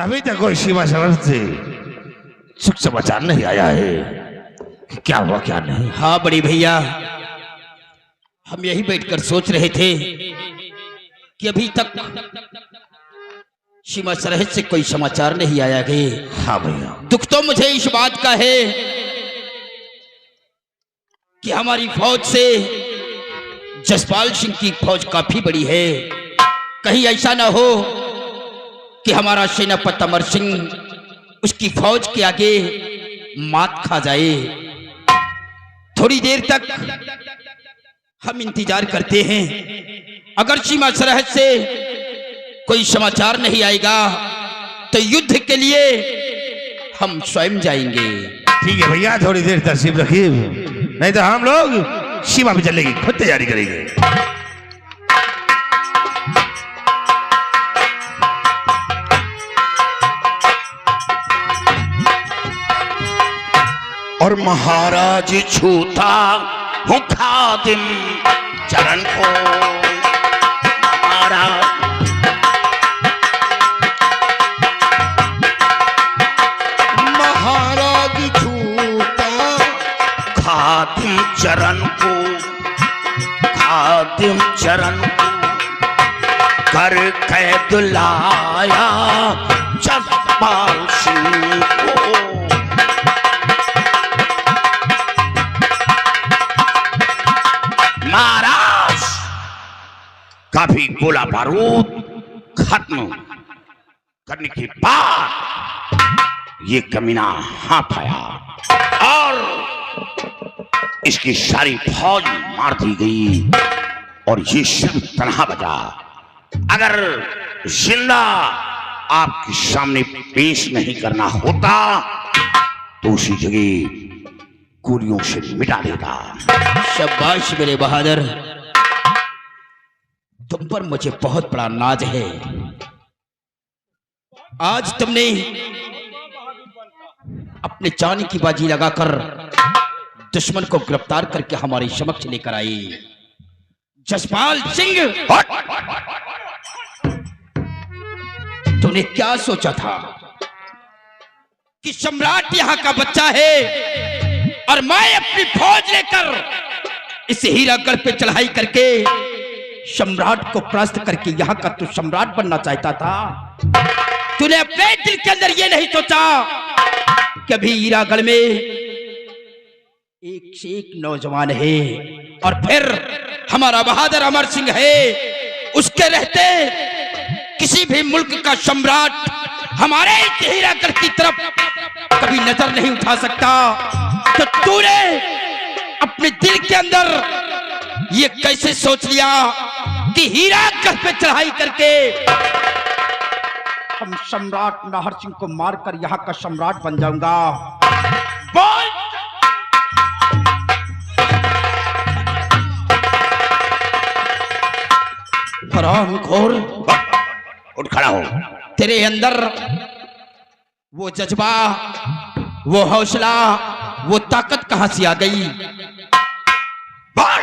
अभी तक कोई सीमा सरहद से सुख समाचार नहीं आया है। क्या हुआ क्या नहीं? हाँ बड़ी भैया, हम यही बैठकर सोच रहे थे कि अभी तक सीमा सरहद से कोई समाचार नहीं आया है। हाँ भैया, दुख तो मुझे इस बात का है कि हमारी फौज से जसपाल सिंह की फौज काफी बड़ी है। कहीं ऐसा ना हो कि हमारा सेनापति अमर सिंह उसकी फौज के आगे मात खा जाए। थोड़ी देर तक हम इंतजार करते हैं। अगर सीमा सरहद से कोई समाचार नहीं आएगा तो युद्ध के लिए हम स्वयं जाएंगे। ठीक है भैया, थोड़ी देर तशरीफ रखिए, नहीं तो हम लोग सीमा पे चलेंगे, खुद तैयारी करेंगे। और महाराज छूता हूँ खादिम चरण को, महाराज छूता खादिम चरण को, खादिम चरण को कर कैद लाया जसपाल सिंह को। महाराज काफी गोला बारूद खत्म करने के बाद ये कमीना हाथ आया और इसकी सारी फौज मार दी गई और ये सिर्फ तनहा बचा। अगर जिंदा आपके सामने पेश नहीं करना होता तो उसी जगह गोलियों से मिटा देता। शाबाश मेरे बहादुर, तुम पर मुझे बहुत बड़ा नाज है। आज तुमने अपने जान की बाजी लगाकर दुश्मन को गिरफ्तार करके हमारे समक्ष लेकर आई। जसपाल सिंह, तूने क्या सोचा था कि सम्राट यहां का बच्चा है और मैं अपनी फौज लेकर इस हीरागढ़ पे चढ़ाई करके सम्राट को परास्त करके यहां का तू सम्राट बनना चाहता था? तूने अपने दिल के अंदर यह नहीं सोचा कि अभी हीरागढ़ में एक से एक नौजवान है और फिर हमारा बहादुर अमर सिंह है, उसके रहते किसी भी मुल्क का सम्राट हमारे हीरागढ़ की तरफ कभी नजर नहीं उठा सकता। तो तूने अपने दिल के अंदर ये कैसे सोच लिया कि हीरागढ़ पे चढ़ाई करके हम सम्राट नाहर सिंह को मारकर यहां का सम्राट बन जाऊंगा? बोल! हरामखोर, उठ खड़ा हो। तेरे अंदर वो जज्बा, वो हौसला, वो ताकत कहां से आ गई? बोल!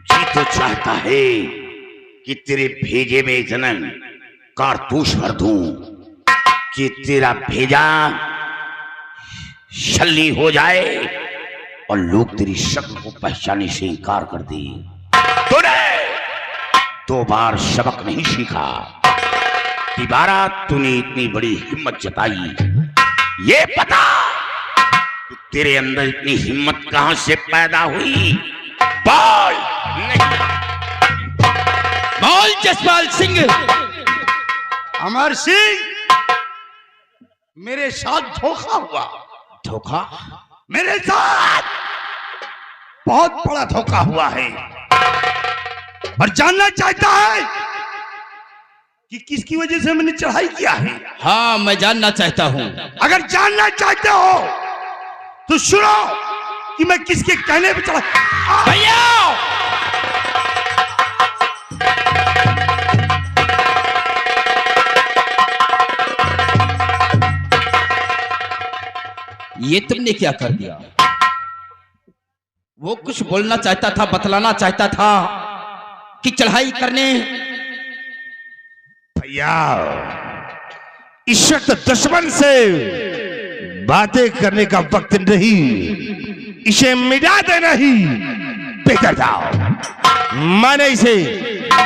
जी तो चाहता है कि तेरे भेजे में इतना कारतूस भर दूं कि तेरा भेजा छल्ली हो जाए और लोग तेरी शक्ल को पहचानने से इनकार कर दे। तूने 2 बार सबक नहीं सीखा, दोबारा तूने इतनी बड़ी हिम्मत जताई। ये पता कि तेरे अंदर इतनी हिम्मत कहां से पैदा हुई? बोल! नहीं। बोल जसपाल सिंह! अमर सिंह, मेरे साथ धोखा हुआ। धोखा? मेरे साथ बहुत बड़ा धोखा हुआ है और जानना चाहता है कि किसकी वजह से मैंने चढ़ाई किया है? हाँ, मैं जानना चाहता हूं। अगर जानना चाहते हो तो सुनो कि मैं किसके कहने पे चढ़ा। भैया! ये तुमने क्या कर दिया? वो कुछ बोलना चाहता था, बतलाना चाहता था कि चढ़ाई करने। भैया इस वक्त दुश्मन से बातें करने का वक्त नहीं, इसे मिटा देना ही बेहतर जाओ। मैंने इसे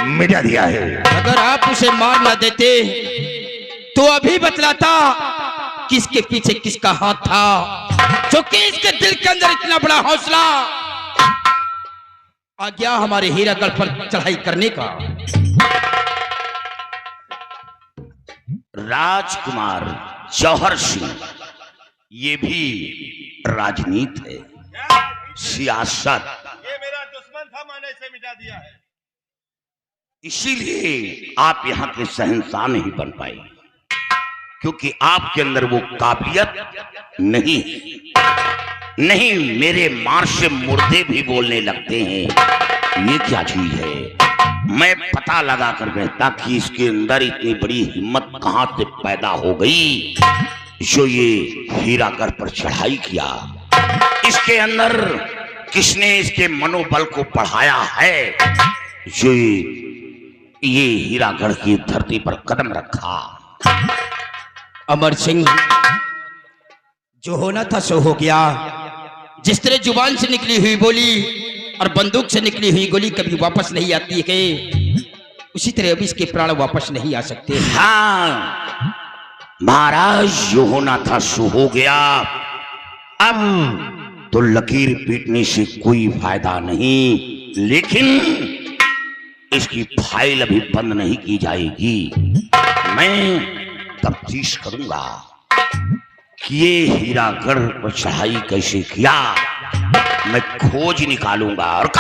मिटा दिया है। अगर आप उसे मार न देते तो अभी बतलाता किसके पीछे किसका हाथ था, जो कि इसके दिल के अंदर इतना बड़ा हौसला आ गया हमारे हीरागढ़ पर चढ़ाई करने का। राजकुमार जौहर सिंह, ये भी राजनीति है, सियासत। ये मेरा दुश्मन था, मैंने इसे मिटा दिया है। इसीलिए आप यहाँ के शहंशाह नहीं बन पाए, क्योंकि आपके अंदर वो काबिलियत नहीं है। नहीं, मेरे मार से मुर्दे भी बोलने लगते हैं। ये क्या चीज है? मैं पता लगा कर कहता कि इसके अंदर इतनी बड़ी हिम्मत कहां से पैदा हो गई जो ये हीरागढ़ पर चढ़ाई किया। इसके अंदर किसने इसके मनोबल को बढ़ाया है जो ये हीरागढ़ की धरती पर कदम रखा। अमर सिंह, जो होना था सो हो गया। जिस तरह जुबान से निकली हुई बोली और बंदूक से निकली हुई गोली कभी वापस नहीं आती है, उसी तरह अभी इसके प्राण वापस नहीं आ सकते। हाँ महाराज, जो होना था सो हो गया। अब तो लकीर पीटने से कोई फायदा नहीं, लेकिन इसकी फाइल अभी बंद नहीं की जाएगी। मैं तफ्तीश करूंगा कि ये हीरागढ़ पर चढ़ाई कैसे किया। मैं खोज निकालूंगा और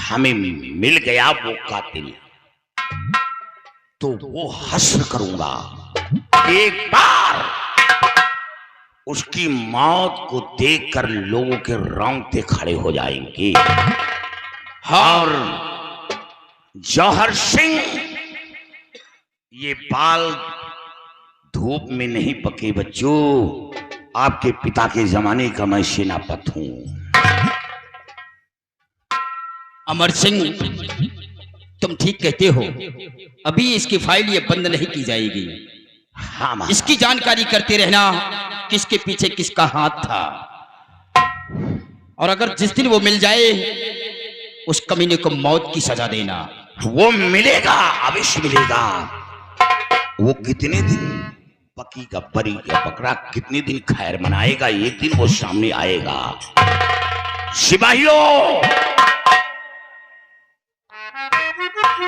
हमें मिल गया वो कातिल तो वो हश्र करूंगा। एक बार उसकी मौत को देखकर लोगों के रोंगटे खड़े हो जाएंगे। और जौहर सिंह, ये बाल धूप में नहीं पके बच्चों। आपके पिता के जमाने का मैं सेनापति हूं। अमर सिंह, तुम ठीक कहते हो। अभी इसकी फाइल ये बंद नहीं की जाएगी। हाँ महाराज। इसकी जानकारी करते रहना किसके पीछे किसका हाथ था। और अगर जिस दिन वो मिल जाए उस कमीने को मौत की सजा देना। वो मिलेगा, अवश्य मिलेगा। वो कितने दिन पकी का परी का बकरा कितने दिन खैर मनाएगा, एक दिन वो सामने आएगा। सिपाहियों,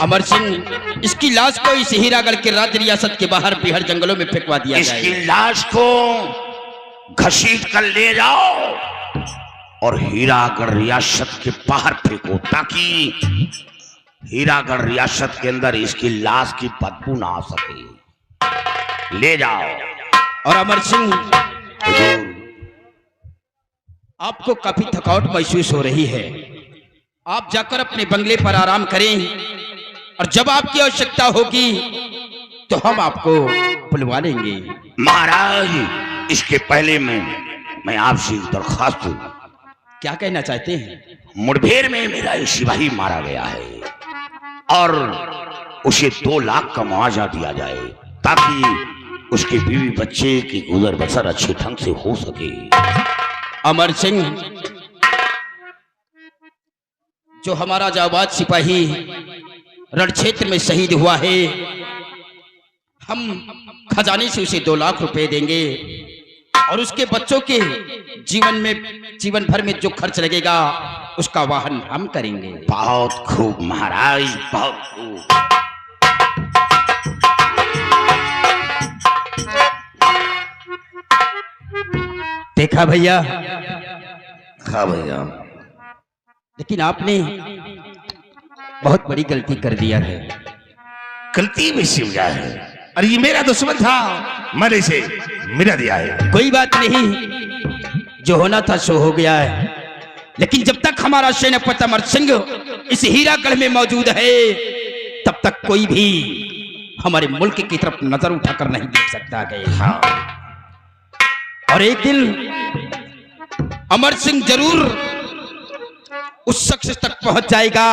अमर सिंह, इसकी लाश को इस हीरागढ़ के राज्य रियासत के बाहर बिहार जंगलों में फेंकवा दिया जाए। इसकी लाश को घसीट कर ले जाओ और हीरागढ़ रियासत के बाहर फेंको, ताकि हीरागढ़ रियासत के अंदर इसकी लाश की बदबू ना आ सके। ले जाओ। और अमर सिंह, आपको काफी थकावट महसूस हो रही है। आप जाकर अपने बंगले पर आराम करें और जब आपकी आवश्यकता होगी तो हम आपको बुलवा लेंगे। महाराज, इसके पहले मैं आपसे दरखास्त हूं। क्या कहना चाहते हैं? मुठभेड़ में मेरा एक सिपाही मारा गया है और उसे 2 लाख का मुआवजा दिया जाए, ताकि उसके बीवी बच्चे की गुजर बसर अच्छे ढंग से हो सके। अमर सिंह, जो हमारा जाबाज सिपाही रण क्षेत्र में शहीद हुआ है, हम खजाने से उसे 2 लाख रुपए देंगे और उसके बच्चों के जीवन भर में जो खर्च लगेगा उसका वाहन हम करेंगे। बहुत खूब महाराज, बहुत खूब। देखा भैया? हाँ भैया, लेकिन आपने बहुत बड़ी गलती कर दिया है। गलती में सिम गया है। अरे ये मेरा दुश्मन था, मैंने इसे मिटा दिया है। कोई बात नहीं, जो होना था सो हो गया है। लेकिन जब तक हमारा सेनापति अमर सिंह इस हीरागढ़ में मौजूद है, तब तक कोई भी हमारे मुल्क की तरफ नजर उठाकर नहीं देख सकता है। हाँ। और एक दिन अमर सिंह जरूर उस शख्स तक पहुंच जाएगा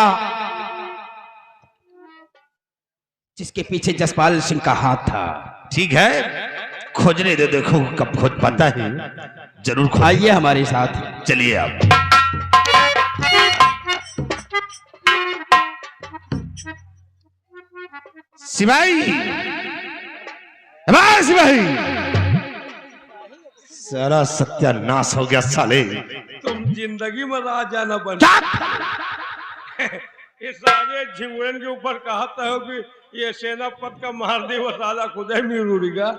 जिसके पीछे जसपाल सिंह का हाथ था। ठीक है, खोजने दे, देखो कब खोज पाता है। जरूर खोज। आइए हमारे साथ। चलिए आप। सिपाही, हमारे सिपाही, सारा सत्यानाश हो गया साले। तुम जिंदगी में राजा न बन। इस सारे झिंगुरन के ऊपर कहता हो कि ये सेनापति का मार दे वो साला खुद ही मिल उड़ेगा।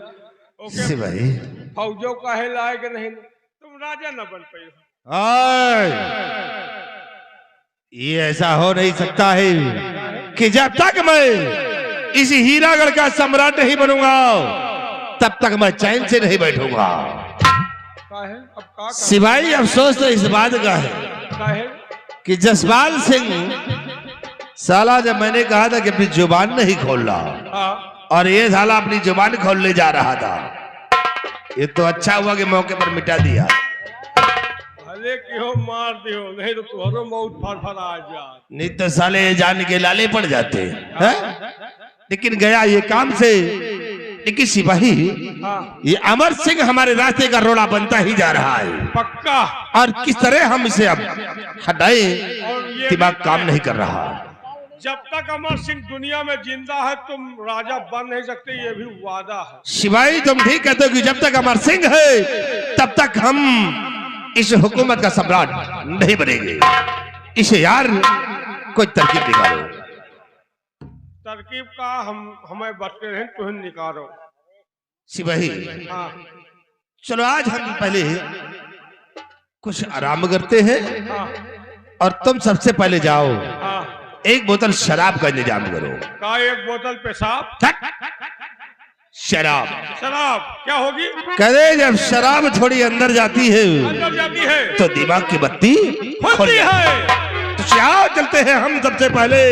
ओके सिपाही, फौजों का है लायक नहीं, तुम राजा न बन पाए। ये ऐसा हो नहीं सकता है कि जब तक मैं इस हीरागढ़ का सम्राट नहीं बनूंगा तब तक मैं चैन से नहीं बैठूंगा। सिपाही, अफसोस तो इस बात का है कि जसपाल सिंह साला, जब मैंने कहा था कि अपनी जुबान नहीं खोलना, और ये साला अपनी जुबान खोलने जा रहा था। ये तो अच्छा हुआ कि मौके पर मिटा दिया। भले क्यों मार दियो, नहीं तो तुम्हारो मौत फड़फड़ा आ जा। नहीं तो साले जान के लाले पड़ जाते हैं। लेकिन गया ये काम से। लेकिन सिपाही, ये अमर सिंह हमारे रास्ते का रोड़ा बनता ही जा रहा है। पक्का। और किस तरह हम इसे अब हटाएं, दिमाग काम नहीं कर रहा। जब तक अमर सिंह दुनिया में जिंदा है तुम राजा बन नहीं सकते, ये भी वादा है। सिपाही, तुम ठीक कहते हो कि जब तक अमर सिंह है तब तक हम इस हुकूमत का सम्राट नहीं बनेंगे। इसे यार कोई तरकीब निकालो। तरकीब का हमें बचते हैं, तुम निकालो। सिपाही, चलो आज हम पहले कुछ आराम करते हैं, और तुम सबसे पहले जाओ एक बोतल शराब का इंतजाम करो। का एक बोतल पेशाब? शराब। शराब क्या होगी? करे जब शराब थोड़ी अंदर जाती है तो दिमाग की बत्ती खुलती है। तो आओ चलते हैं, हम सबसे पहले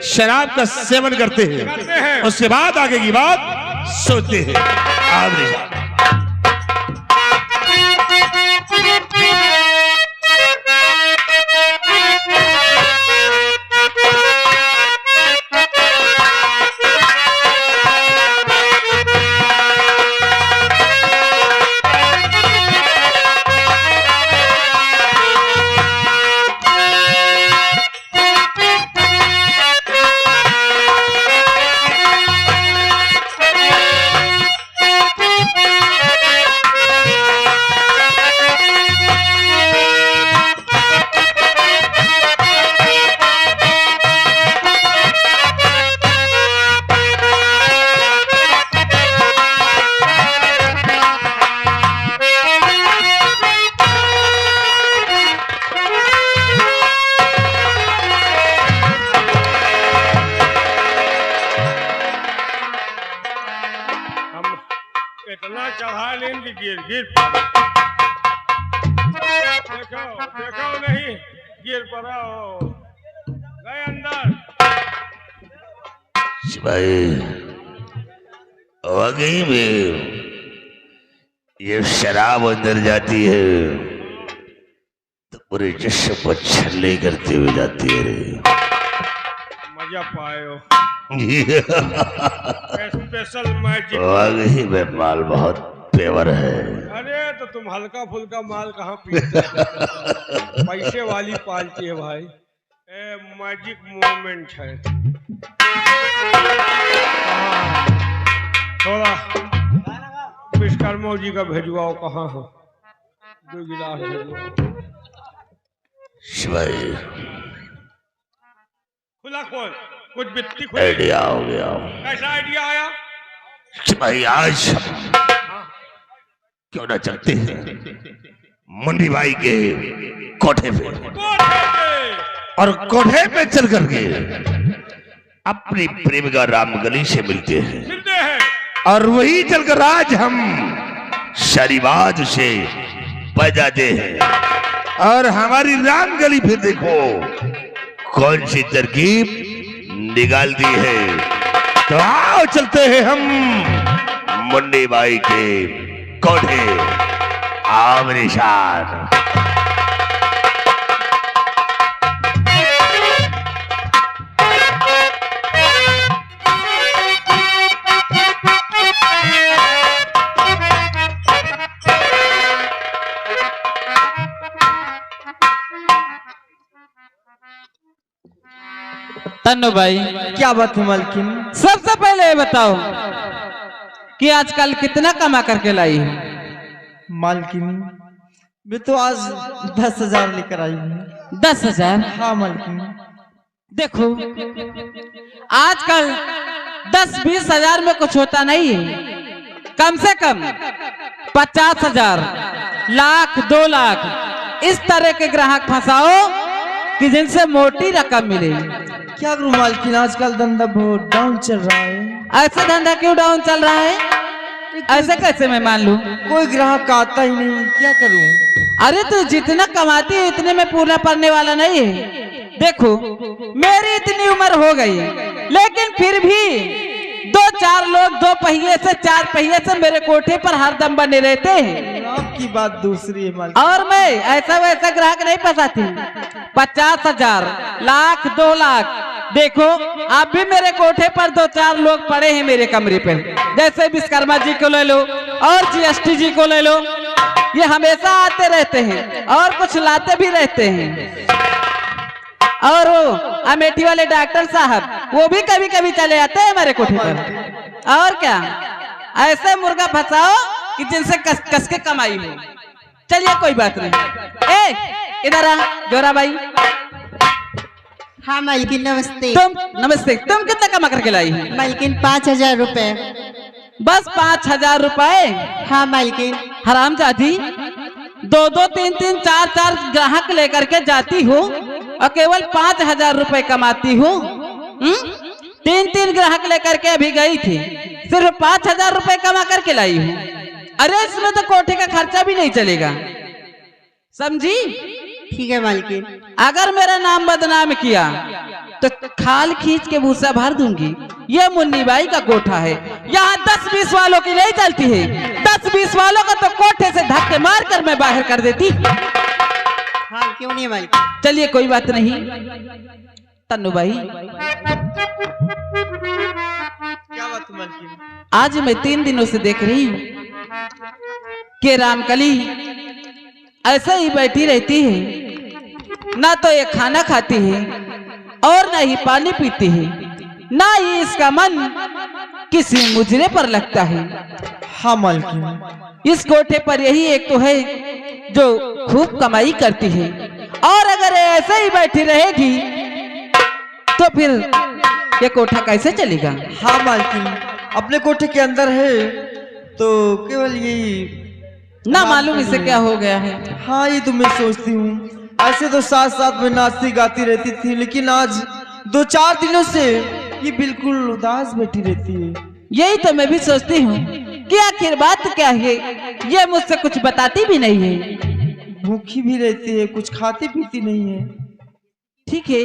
शराब का सेवन करते हैं, उसके बाद आगे की बात सोचते हैं। आप इतना चढ़ा लेंगे गिर गिर देखो देखो नहीं गिर पड़ा हो गए अंदर। वाकई में ये शराब अंदर जाती है तो पूरे जिस्म को छल्ले करते हुए जाती है रे। मजा पाए स्पेशल मैजिक। वाकई में माल बहुत पेवर है। अरे तो तुम हल्का फुल्का माल कहाँ पीते हो? पैसे वाली पार्टी है भाई, मैजिक मोमेंट है। थोड़ा विश्वकर्मा जी का भेजवाओ, कहाँ हो? 2 गिलास भेजवाओ। शिवाई खुला खोल, कुछ बित्ती खुली। आइडिया हो गया। कैसा आइडिया आया? शिवाई आज क्यों ना चलते हैं मुंडी भाई के कोठे पे, और कोठे पे चल करके अपनी प्रेमिका रामगली से मिलते हैं, और वही चलकर आज हम शरीबाज से बजाते हैं, और हमारी रामगली फिर देखो कौन सी तरकीब निकालती है। तो आओ चलते हैं हम मुंडी भाई के कोठे। आओ मेरे साथ। तन्नू भाई, क्या बात है मालकिन? सबसे पहले ये बताओ कि आजकल कितना कमा करके लाई है? मालकिन मैं तो आज 10,000 लेकर आई हूँ। 10,000? हाँ मालकिन। देखो, आजकल 10-20 हजार में कुछ होता नहीं है। कम से कम 50,000, लाख, 2 लाख इस तरह के ग्राहक फंसाओ कि जिनसे मोटी रकम मिले। क्या करूँ मालकिन, आजकल धंधा बहुत डाउन चल रहा है। ऐसे धंधा क्यों डाउन चल रहा है? ऐसे कैसे मैं मान लूं? कोई ग्राहक आता ही नहीं, क्या करूँ? अरे तू जितना कमाती है इतने में पूरा पड़ने वाला नहीं है। देखो, मेरी इतनी उम्र हो गई लेकिन फिर भी 2-4 लोग 2 पहिए से 4 पहिए से मेरे कोठे पर हरदम बने रहते हैं। आपकी बात दूसरी है मालकिन। और मैं ऐसा वैसा ग्राहक नहीं फंसाती। 50,000, लाख, 2 लाख। देखो, आप भी मेरे कोठे पर 2-4 लोग पड़े हैं मेरे कमरे पर। जैसे विश्वकर्मा जी को ले लो और GST जी को ले लो, ये हमेशा आते रहते हैं और कुछ लाते भी रहते हैं। और वो अमेठी वाले डॉक्टर साहब, वो भी कभी कभी चले आते हैं हमारे कोठे पर। और क्या, ऐसे मुर्गा फंसाओ कि जिनसे कस के कमाई हो। चलिए कोई बात नहीं। ए, इधर आ जोरा भाई। हाँ मालकिन नमस्ते। नमस्ते। तुम कितना कमा करके लाई है? मालकिन 5,000 रुपए। बस 5,000 रुपए? हाँ मालकिन। हरामजादी, 2-2, 3-3, 4-4 ग्राहक लेकर के जाती हो और केवल 5,000 रुपए कमाती हो। 3-3 ग्राहक लेकर के अभी गई थी, सिर्फ 5,000 रुपए कमा करके लाई हूँ। अरे इसमें तो कोठे का खर्चा भी नहीं चलेगा, समझी? ठीक है मालकिन। अगर मेरा नाम बदनाम किया तो खाल खींच के भूसा भर दूंगी। ये मुन्नी बाई का कोठा है, यहाँ 10-20 वालों की नहीं चलती है। 10-20 वालों का तो कोठे से धक्के मार कर मैं बाहर कर देती। हाँ क्यों नहीं मालकिन। चलिए कोई बात नहीं। तन्नू भाई, क्या बात है मालकिन? आज मैं 3 दिनों से देख रही हूँ कि रामकली ऐसे ही बैठी रहती है, ना तो ये खाना खाती है और ना ही पानी पीती है, ना ही इसका मन किसी मुजरे पर लगता है। हाँ मालकिन। इस कोठे पर यही एक तो है जो खूब कमाई करती है, और अगर ये ऐसे ही बैठी रहेगी तो फिर ये कोठा कैसे चलेगा? हाँ मालकिन, अपने कोठे के अंदर है तो केवल यही ना मालूम इसे क्या हो गया है। हाँ ये तो मैं सोचती हूँ। ऐसे तो साथ साथ में नाचती गाती रहती थी, लेकिन आज 2-4 दिनों से ये बिल्कुल उदास बैठी रहती है। यही तो मैं भी सोचती हूँ कि आखिर बात क्या है। ये मुझसे कुछ बताती भी नहीं है, भूखी भी रहती है, कुछ खाती पीती नहीं है। ठीक है,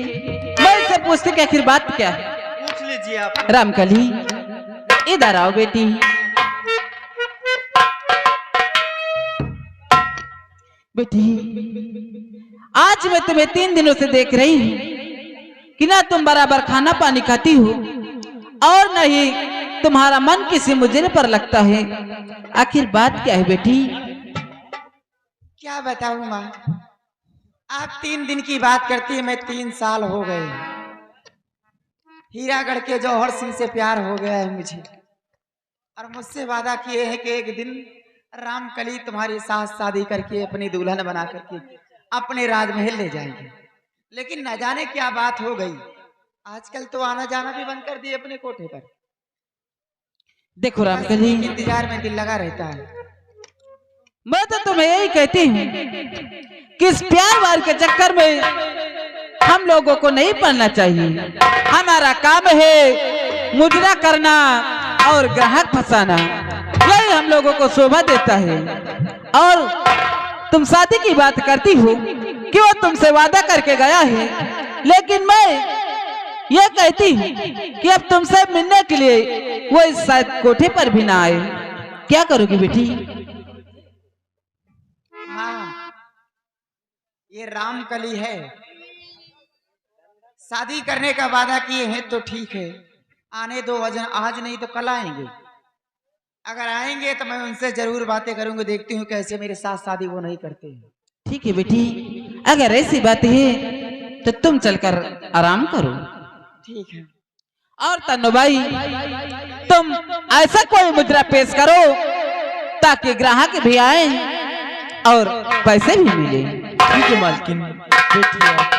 मैं इससे पूछती कि आखिर बात क्या है। पूछ लीजिए आप। रामकली, इधर आओ बेटी। बेटी, आज मैं तुम्हें 3 दिनों से देख रही हूँ कि ना तुम बराबर खाना पानी खाती हो और न ही तुम्हारा मन किसी मुजरे पर लगता है। आखिर बात क्या है बेटी? क्या बताऊं माँ, आप 3 दिन की बात करती है, मैं 3 साल हो गए। हीरागढ़ के जौहर सिंह से प्यार हो गया है मुझे, और मुझसे वादा किए है कि एक दिन रामकली तुम्हारे साथ शादी करके अपनी दुल्हन बना करके अपने राजमहल ले जाएंगे। लेकिन न जाने क्या बात हो गई, आजकल तो आना जाना भी बंद कर दिए अपने कोठे पर। देखो रामकली, इंतजार में दिल लगा रहता है। मैं तो तुम्हें यही कहती हूँ कि इस प्यार वार के चक्कर में हम लोगों को नहीं पड़ना चाहिए। हमारा काम है मुजरा करना और ग्राहक फंसाना, यही हम लोगों को शोभा देता है। और तुम शादी की बात करती हो कि वो तुमसे वादा करके गया है, लेकिन मैं ये कहती हूँ कि अब तुमसे मिलने के लिए वो इस शायद कोठे पर भी ना आए। क्या करोगी बेटी? हाँ, ये रामकली है, शादी करने का वादा किए हैं तो ठीक है, आने दो। आज नहीं तो कल आएंगे। अगर आएंगे तो मैं उनसे जरूर बातें करूंगी, देखती हूँ कैसे मेरे साथ शादी वो नहीं करते हैं। ठीक है बेटी, अगर ऐसी बात है तो तुम चलकर आराम करो। ठीक है। और तन्नू भाई तुम ऐसा कोई मुद्रा पेश करो ताकि ग्राहक भी आए और पैसे भी मिले। ठीक है मालकिन, बैठिए आप।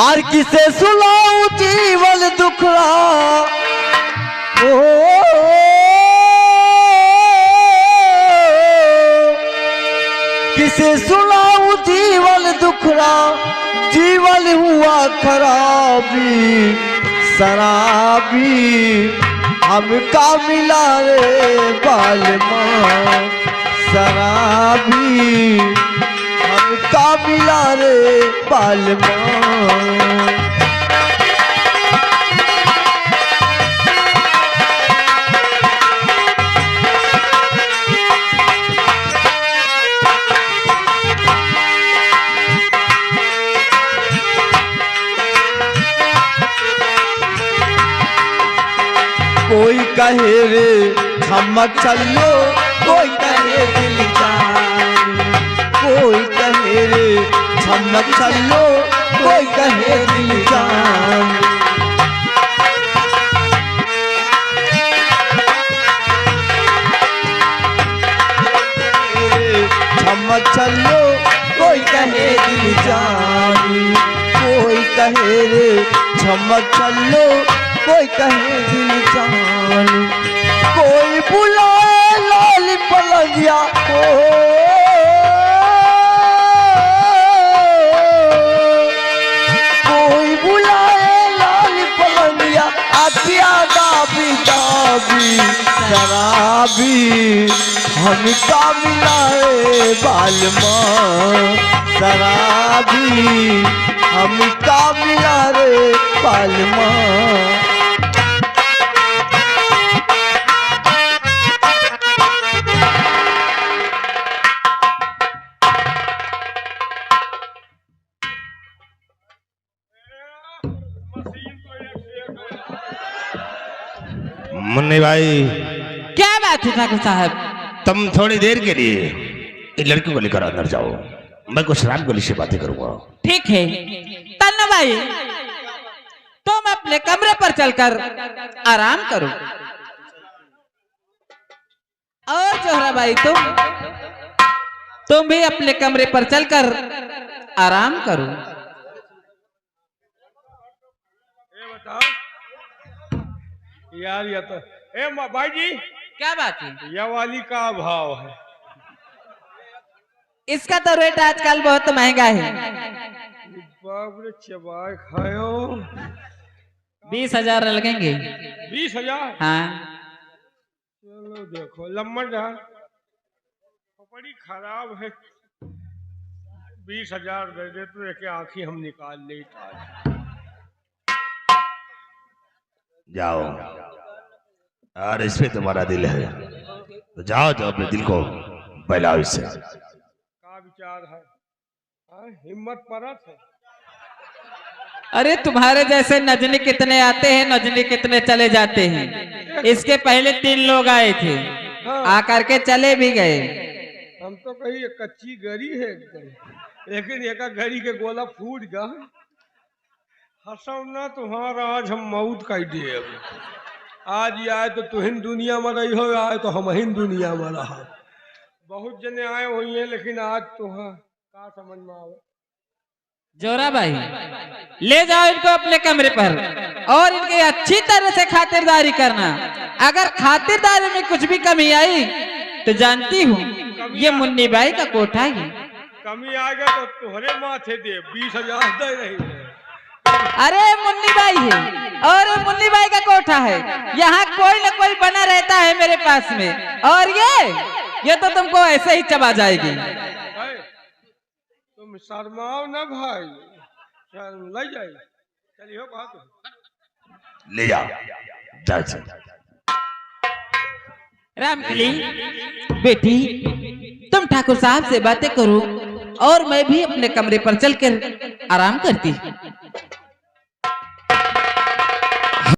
और किसे सुनाऊं जीवन दुखड़ा, ओ किसे सुनाऊं जीवन दुखड़ा, जीवन हुआ खराबी शराबी, हमका मिला रे बालमा शराबी, हमका मिला रे बालमा। कोई कहे रे थमक चलो, कोई कहे दिल जान, कोई कहे रे थमक चलो, कोई कहे दिल जान। थमक चलो, कोई कहे दिल जान, कोई कहे रे थमक चलो, कोई कहे दिल जान। कोई बुलाए लाल पलंगिया को, कोई बुलाए लाल पलंगिया, अतिया दाबी दाबी शराबी, हमका मिलाए बालमा शराबी, हमका मिला रे बालमा। मुन्नी भाई क्या बात है ठाकुर साहब? तुम थोड़ी देर के लिए इन लड़की को लेकर अंदर जाओ, मैं कुछ राम गली से बातें करूंगा। ठीक है तन्नू भाई, तुम अपने कमरे पर चलकर आराम करो। और जोहरा भाई तुम भी अपने कमरे पर चलकर आराम करो। ये बताओ यार, ये तो भाई जी क्या बात है? यह वाली का भाव है? इसका तो रेट आजकल बहुत महंगा है। बाप रे, चबाए खायो। 20,000 लगेंगे। 20,000? हाँ। चलो देखो लम्बा जहां बड़ी खराब है। 20,000 दे दे तो एक आंखें हम निकाल ले। जाओ, और इसमें तुम्हारा दिल है तो जाओ, जो अपने दिल को बहलाओ इससे। का विचार है? हिम्मत परत है। अरे तुम्हारे जैसे नजनी कितने आते हैं, नजनी कितने चले जाते हैं। इसके पहले 3 लोग आए थे, आकर के चले भी गए। हम तो कही कच्ची गरी है, लेकिन एक गरी के गोला फूट गया। हंसौना तुम्हारा आज हम मौत का ही दे। आज आए तो तुहिन दुनिया में रही हो, आए तो हम ही दुनिया में रहा। बहुत जने आए हुई हैं, लेकिन आज तुहा का समझ में आवे। जोरा भाई ले जाओ इनको अपने कमरे पर और इनकी अच्छी तरह से खातिरदारी करना। अगर खातिरदारी में कुछ भी कमी आई तो जानती हूँ ये मुन्नी बाई का कोठा ही। कमी आ गया तो तुम्हारे माथे दे 20,000 दे रही है। अरे मुन्नी बाई है और मुन्नी बाई का कोठा है, यहाँ कोई न कोई बना रहता है मेरे पास में, और ये तो तुमको ऐसे ही चबा जाएगी। तुम शर्माओ ना भाई, ले जाए चलिए बात ले जाओ। रामकली बेटी, तुम ठाकुर साहब से बातें करो और मैं भी अपने कमरे पर चलकर आराम करती।